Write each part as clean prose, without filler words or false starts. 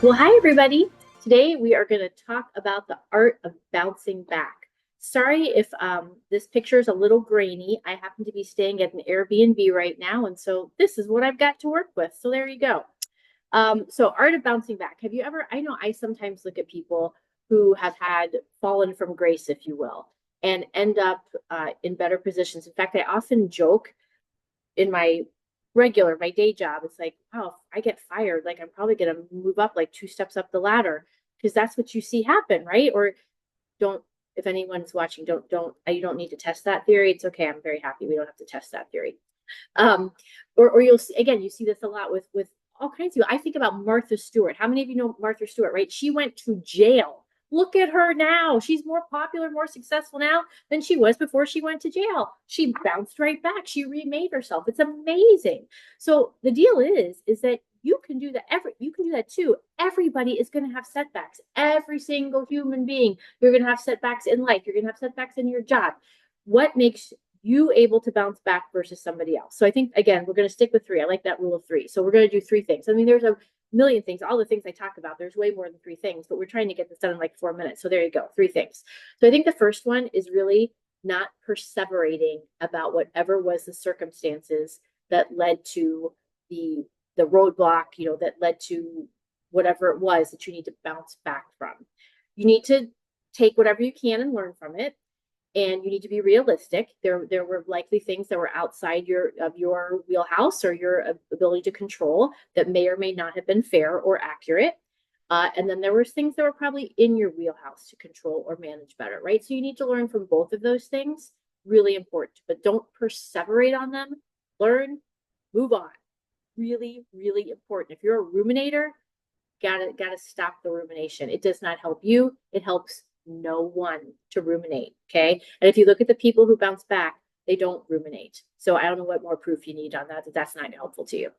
Well, hi, everybody. Today we are going to talk about the art of bouncing back. Sorry if this picture is a little grainy. I happen to be staying at an Airbnb right now, and so this is what I've got to work with. So there you go. So art of bouncing back. Have you ever, I know I sometimes look at people who have had fallen from grace, if you will, and end up in better positions. In fact, I often joke in my day job, it's like, wow, if I get fired, like I'm probably going to move up like two steps up the ladder because that's what you see happen, right? Or don't, if anyone's watching, you don't need to test that theory. It's okay. I'm very happy we don't have to test that theory. Um, or you'll see, again, you see this a lot with all kinds of, I think about Martha Stewart. How many of you know Martha Stewart, right? She went to jail. Look at her now. She's more popular, more successful now than she was before she went to jail. She bounced right back. She remade herself. It's amazing. So the deal is that you can do that. You can do that too. Everybody is going to have setbacks. Every single human being, you're going to have setbacks in life. You're going to have setbacks in your job. What makes you able to bounce back versus somebody else? So I think, again, we're going to stick with three. I like that rule of three. So we're going to do three things. I mean, there's a million things. All the things I talk about, there's way more than three things, but we're trying to get this done in like 4 minutes. So there you go, three things. So I think the first one is really not perseverating about whatever was the circumstances that led to the roadblock, that led to whatever it was that you need to bounce back from. You need to take whatever you can and learn from it, and you need to be realistic. There were likely things that were outside your wheelhouse or your ability to control that may or may not have been fair or accurate. And then there were things that were probably in your wheelhouse to control or manage better, right? So you need to learn from both of those things. Really important, but don't perseverate on them. Learn, move on. Really, really important. If you're a ruminator, gotta stop the rumination. It does not help you. It helps no one to ruminate. Okay. And if you look at the people who bounce back, they don't ruminate. So I don't know what more proof you need on that, that's not helpful to you.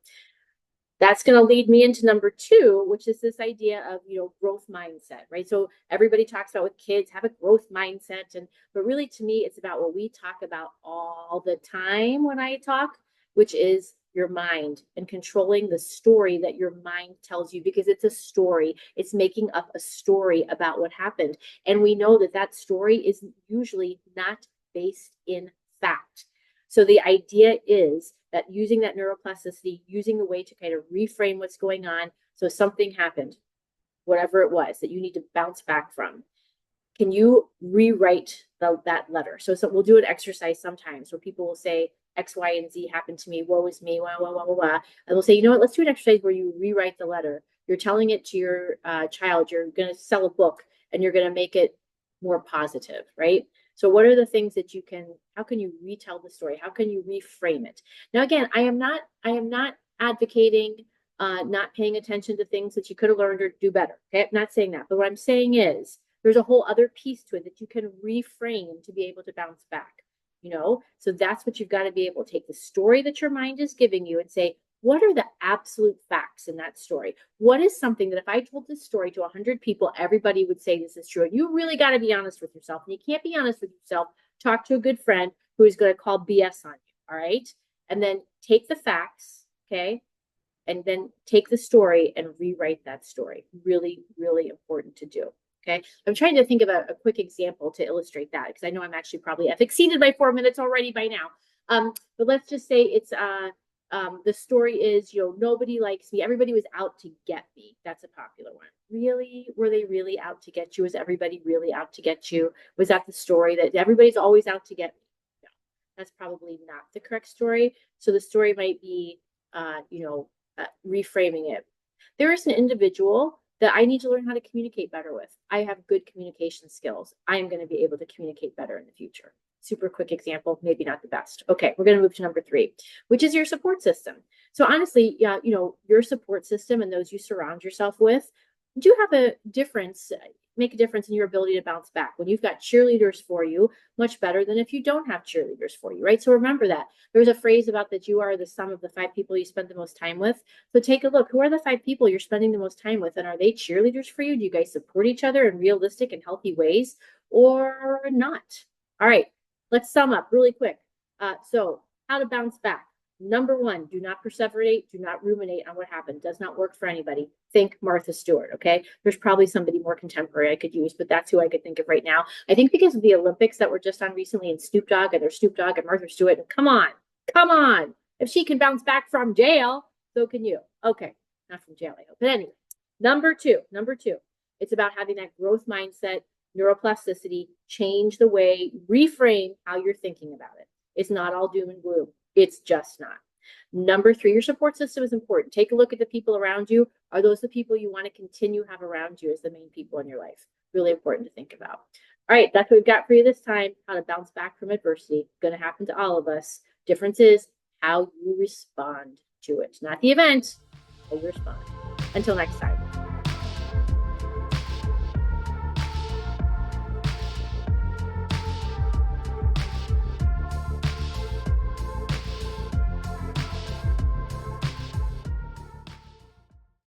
That's going to lead me into number two, which is this idea of, growth mindset, right? So everybody talks about with kids, have a growth mindset. But really to me, it's about what we talk about all the time when I talk, which is your mind and controlling the story that your mind tells you, because it's a story. It's making up a story about what happened. And we know that that story is usually not based in fact. So the idea is that using that neuroplasticity, using the way to kind of reframe what's going on. So something happened, whatever it was that you need to bounce back from. Can you rewrite that letter? So we'll do an exercise sometimes where people will say, X, Y, and Z happened to me. Woe is me. Wah, wah, wah, wah, wah. And we'll say, you know what? Let's do an exercise where you rewrite the letter. You're telling it to your child. You're going to sell a book and you're going to make it more positive, right? So what are the things that how can you retell the story? How can you reframe it? Now, again, I am not advocating not paying attention to things that you could have learned or do better. Okay. I'm not saying that. But what I'm saying is there's a whole other piece to it that you can reframe to be able to bounce back. So that's what you've got to be able to take the story that your mind is giving you and say, what are the absolute facts in that story? What is something that if I told this story to 100 people, everybody would say this is true? And you really got to be honest with yourself. And you can't be honest with yourself. Talk to a good friend who is going to call BS on you. All right. And then take the facts. Okay. And then take the story and rewrite that story. Really, really important to do. Okay. I'm trying to think of a quick example to illustrate that, because I know I've exceeded my 4 minutes already by now. But let's just say it's the story is, nobody likes me. Everybody was out to get me. That's a popular one. Really? Were they really out to get you? Was everybody really out to get you? Was that the story that everybody's always out to get me? No, that's probably not the correct story. So the story might be, reframing it. There is an individual that I need to learn how to communicate better with. I have good communication skills. I am going to be able to communicate better in the future. Super quick example, maybe not the best. Okay, we're going to move to number three, which is your support system. So honestly, yeah, your support system and those you surround yourself with do have make a difference in your ability to bounce back. When you've got cheerleaders for you, much better than if you don't have cheerleaders for you, right? So remember that. There's a phrase about that you are the sum of the 5 people you spend the most time with. So take a look. Who are the 5 people you're spending the most time with? And are they cheerleaders for you? Do you guys support each other in realistic and healthy ways or not? All right, let's sum up really quick. So how to bounce back. Number one, do not perseverate, do not ruminate on what happened. Does not work for anybody. Think Martha Stewart, okay? There's probably somebody more contemporary I could use, but that's who I could think of right now. I think because of the Olympics that were just on recently and Snoop Dogg, and there's Snoop Dogg and Martha Stewart, and come on, come on. If she can bounce back from jail, so can you. Okay, not from jail, I hope. But anyway, number two, it's about having that growth mindset, neuroplasticity, change the way, reframe how you're thinking about it. It's not all doom and gloom. It's just not. Number three, your support system is important. Take a look at the people around you. Are those the people you want to continue have around you as the main people in your life? Really important to think about. All right, that's what we've got for you this time. How to bounce back from adversity. Going to happen to all of us. Difference is how you respond to it. Not the event, how you respond. Until next time.